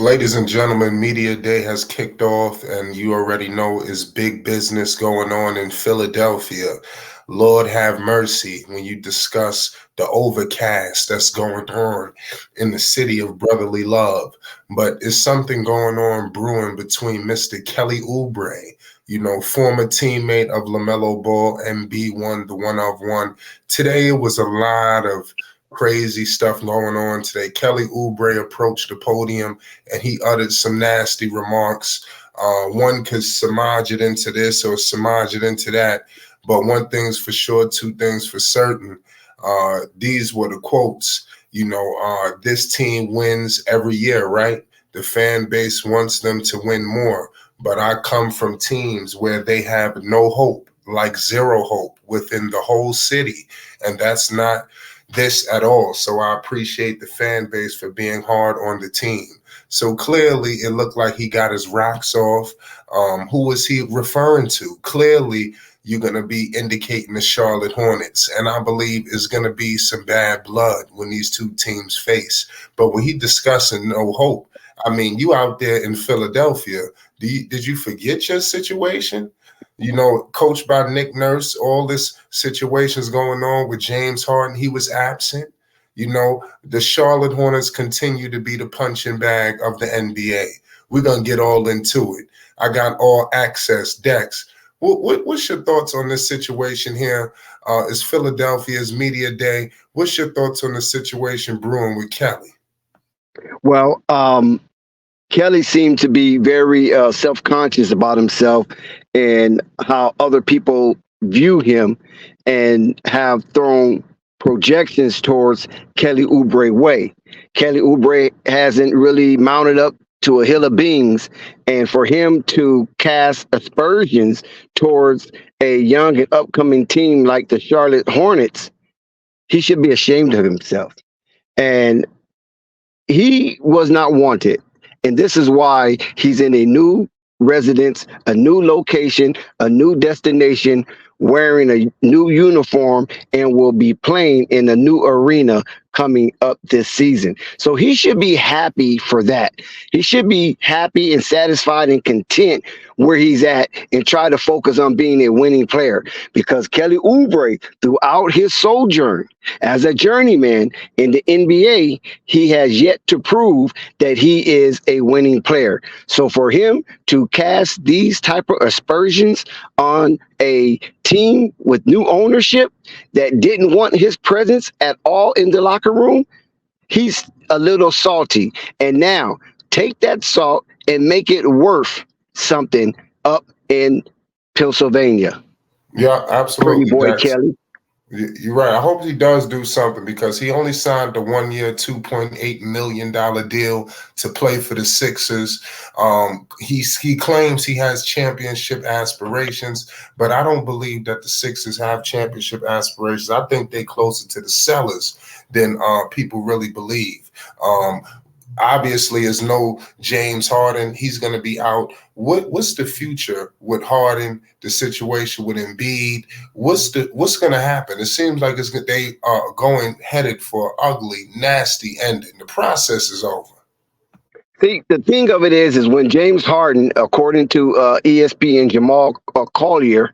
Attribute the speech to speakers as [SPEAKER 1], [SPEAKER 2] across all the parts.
[SPEAKER 1] Ladies and gentlemen, Media Day has kicked off, and you already know is big business going on in Philadelphia. Lord have mercy when you discuss the overcast that's going on in the city of brotherly love. But it's something going on brewing between Mr. Kelly Oubre, former teammate of Lamelo Ball, MB1, the one of one. Today it was a lot of crazy stuff going on today. Kelly Oubre approached the podium and he uttered some nasty remarks. One could surmise it into this or surmise it into that, but one thing's for sure, two things for certain. These were the quotes. This team wins every year, right? The fan base wants them to win more, but I come from teams where they have no hope, like zero hope within the whole city, and that's not this at all. So I appreciate the fan base for being hard on the team. So clearly it looked like he got his rocks off. Who was he referring to? Clearly you're going to be indicating the Charlotte Hornets. And I believe it's going to be some bad blood when these two teams face. But when he discussing no hope, I mean, you out there in Philadelphia, did you forget your situation? Coached by Nick Nurse, all this situations going on with James Harden, he was absent. The Charlotte Hornets continue to be the punching bag of the NBA. We're going to get all into it. I got all access decks. What's your thoughts on this situation here? It's Philadelphia's Media Day. What's your thoughts on the situation brewing with Kelly?
[SPEAKER 2] Well, Kelly seemed to be very self-conscious about himself and how other people view him and have thrown projections towards Kelly Oubre way. Kelly Oubre hasn't really mounted up to a hill of beans, and for him to cast aspersions towards a young and upcoming team like the Charlotte Hornets, he should be ashamed of himself. And he was not wanted. And this is why he's in a new residence, a new location, a new destination, wearing a new uniform, and will be playing in a new arena coming up this season. So he should be happy for that. He should be happy and satisfied and content where he's at and try to focus on being a winning player, because Kelly Oubre, throughout his sojourn as a journeyman in the NBA, he has yet to prove that he is a winning player. So for him to cast these type of aspersions on a team with new ownership that didn't want his presence at all in the locker room, he's a little salty. And now take that salt and make it worth something up in Pennsylvania.
[SPEAKER 1] Yeah, absolutely.
[SPEAKER 2] Pretty boy Kelly.
[SPEAKER 1] You're right. I hope he does do something, because he only signed a 1 year, $2.8 million deal to play for the Sixers. He claims he has championship aspirations, but I don't believe that the Sixers have championship aspirations. I think they're closer to the sellers than people really believe. Obviously, is no James Harden. He's going to be out. What's the future with Harden? The situation with Embiid. What's going to happen? It seems like they are headed for ugly, nasty ending. The process is over.
[SPEAKER 2] See, the thing of it is when James Harden, according to ESPN Jamal Collier,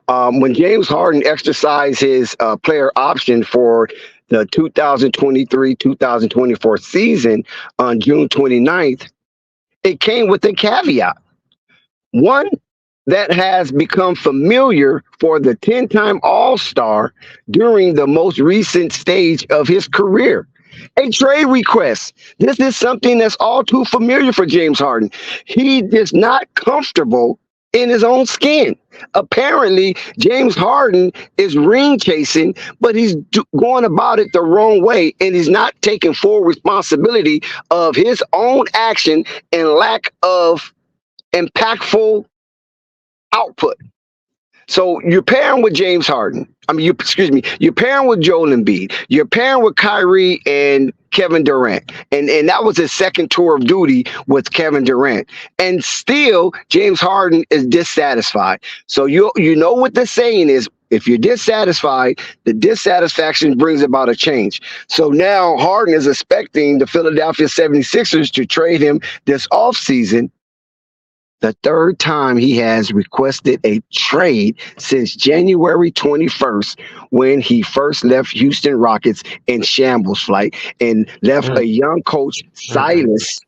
[SPEAKER 2] when James Harden exercised his player option for the 2023-2024 season on June 29th, it came with a caveat. One that has become familiar for the 10-time All-Star during the most recent stage of his career. A trade request. This is something that's all too familiar for James Harden. He is not comfortable in his own skin. Apparently, James Harden is ring chasing, but he's going about it the wrong way, and he's not taking full responsibility of his own action and lack of impactful output. So you're pairing with James Harden. You're pairing with Joel Embiid. You're pairing with Kyrie and Kevin Durant. And that was his second tour of duty with Kevin Durant. And still, James Harden is dissatisfied. So you know what the saying is, if you're dissatisfied, the dissatisfaction brings about a change. So now Harden is expecting the Philadelphia 76ers to trade him this offseason, the third time he has requested a trade since January 21st, when he first left Houston Rockets in shambles flight and left a young coach, Silas,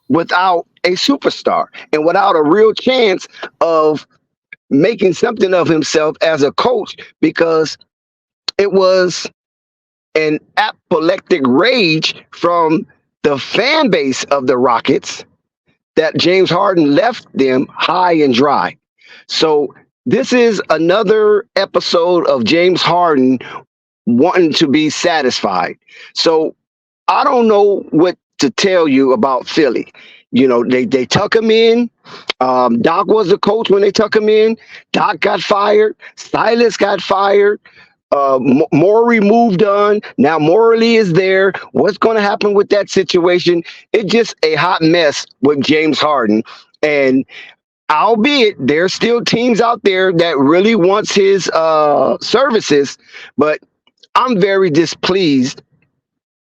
[SPEAKER 2] without a superstar and without a real chance of making something of himself as a coach, because it was an apoplectic rage from the fan base of the Rockets that James Harden left them high and dry. So this is another episode of James Harden wanting to be satisfied. So I don't know what to tell you about Philly. You know, they tuck him in. Doc was the coach when they tuck him in. Doc got fired. Silas got fired. Morey moved on. Now Morley is there. What's going to happen with that situation? It's just a hot mess with James Harden. And albeit there's still teams out there that really wants his services, but I'm very displeased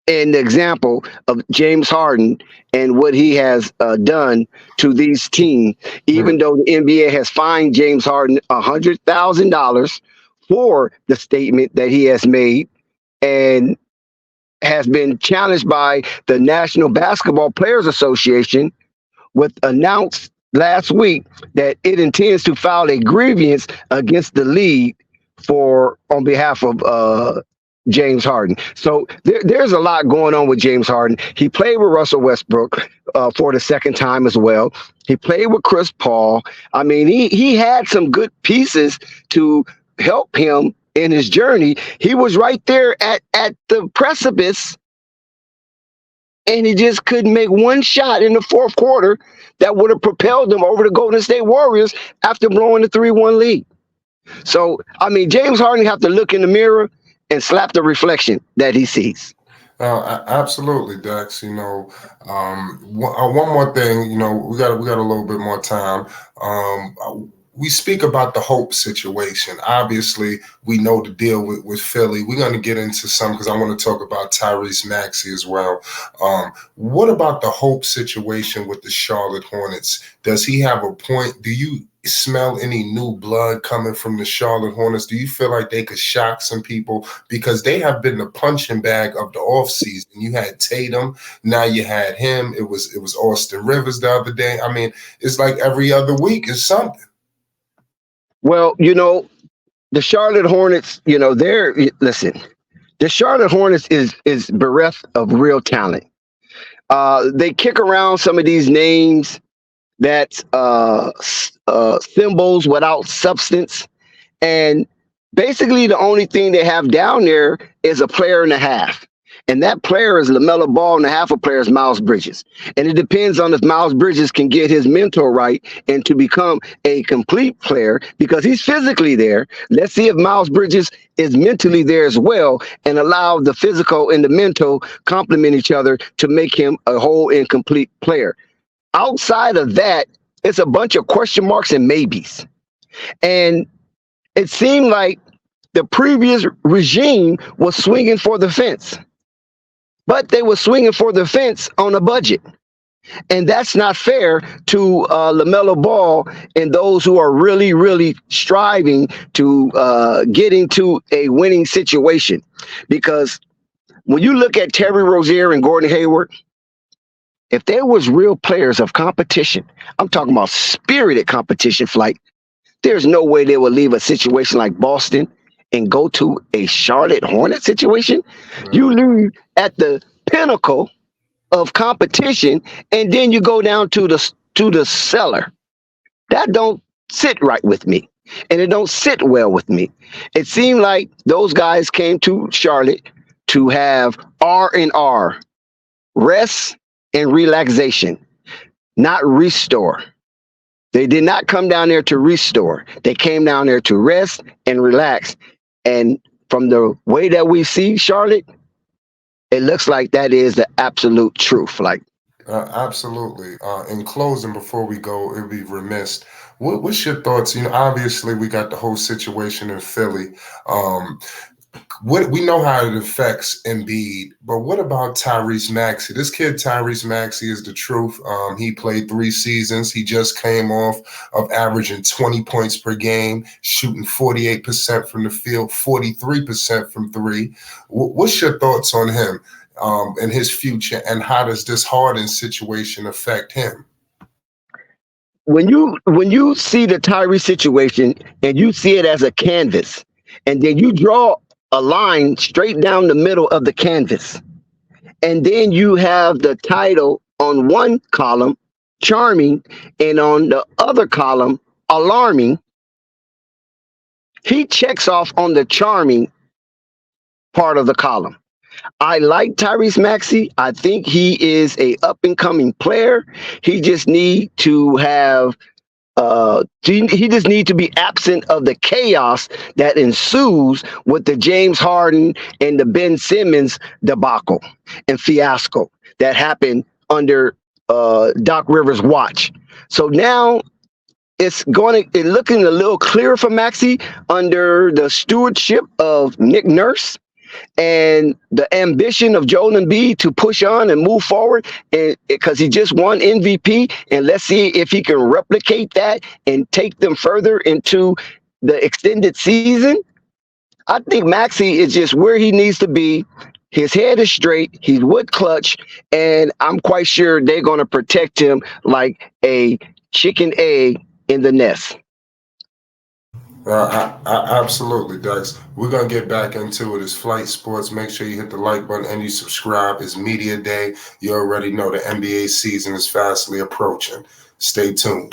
[SPEAKER 2] in the example of James Harden and what he has done to these teams, even though the NBA has fined James Harden $100,000 for the statement that he has made and has been challenged by the National Basketball Players Association, with announced last week that it intends to file a grievance against the league on behalf of James Harden. So there's a lot going on with James Harden. He played with Russell Westbrook for the second time as well. He played with Chris Paul. I mean, he had some good pieces to help him in his journey. He was right there at the precipice, and he just couldn't make one shot in the fourth quarter that would have propelled them over the Golden State Warriors after blowing the 3-1 lead. So, I mean, James Harden have to look in the mirror and slap the reflection that he sees.
[SPEAKER 1] Absolutely, Dex. You know, one more thing. You know, we got a little bit more time. We speak about the Hope situation. Obviously, we know the deal with Philly. We're going to get into some because I want to talk about Tyrese Maxey as well. What about the Hope situation with the Charlotte Hornets? Does he have a point? Do you smell any new blood coming from the Charlotte Hornets? Do you feel like they could shock some people? Because they have been the punching bag of the offseason. You had Tatum, now you had him. It was Austin Rivers the other day. I mean, it's like every other week is something.
[SPEAKER 2] Well, you know, the Charlotte Hornets, you know, the Charlotte Hornets is bereft of real talent. They kick around some of these names that's symbols without substance. And basically the only thing they have down there is a player and a half. And that player is Lamelo Ball, and the half a player is Miles Bridges. And it depends on if Miles Bridges can get his mentor right and to become a complete player, because he's physically there. Let's see if Miles Bridges is mentally there as well and allow the physical and the mental complement each other to make him a whole and complete player. Outside of that, it's a bunch of question marks and maybes. And it seemed like the previous regime was swinging for the fence. But they were swinging for the fence on a budget. And that's not fair to Lamelo Ball and those who are really, really striving to get into a winning situation. Because when you look at Terry Rozier and Gordon Hayward, if there was real players of competition, I'm talking about spirited competition flight, there's no way they would leave a situation like Boston and go to a Charlotte Hornet situation. Right. You leave at the pinnacle of competition, and then you go down to the cellar. That don't sit right with me, and it don't sit well with me. It seemed like those guys came to Charlotte to have R&R, rest and relaxation, not restore. They did not come down there to restore. They came down there to rest and relax. And from the way that we see Charlotte, it looks like that is the absolute truth. Like,
[SPEAKER 1] Absolutely. In closing, before we go, it'd be remiss. What's your thoughts? Obviously, we got the whole situation in Philly. Um, what we know how it affects Embiid, but what about Tyrese Maxey? This kid Tyrese Maxey is the truth. He played 3 seasons. He just came off of averaging 20 points per game, shooting 48% from the field, 43% from three. What's your thoughts on him and his future, and how does this Harden situation affect him?
[SPEAKER 2] When you see the Tyree situation and you see it as a canvas, and then you draw a line straight down the middle of the canvas, and then you have the title on one column, charming, and on the other column, alarming. He checks off on the charming part of the column. I like Tyrese Maxey. I think he is a up and coming player. He just need to have he just need to be absent of the chaos that ensues with the James Harden and the Ben Simmons debacle and fiasco that happened under Doc Rivers' watch. So now it's looking a little clearer for Maxey under the stewardship of Nick Nurse and the ambition of Joel Embiid to push on and move forward, and because he just won MVP, and let's see if he can replicate that and take them further into the extended season. I think Maxey is just where he needs to be. His head is straight. He's wood clutch, and I'm quite sure they're going to protect him like a chicken egg in the nest.
[SPEAKER 1] Absolutely, Dex. We're going to get back into it. It's Flight Sports. Make sure you hit the like button and you subscribe. It's Media Day. You already know the NBA season is fastly approaching. Stay tuned.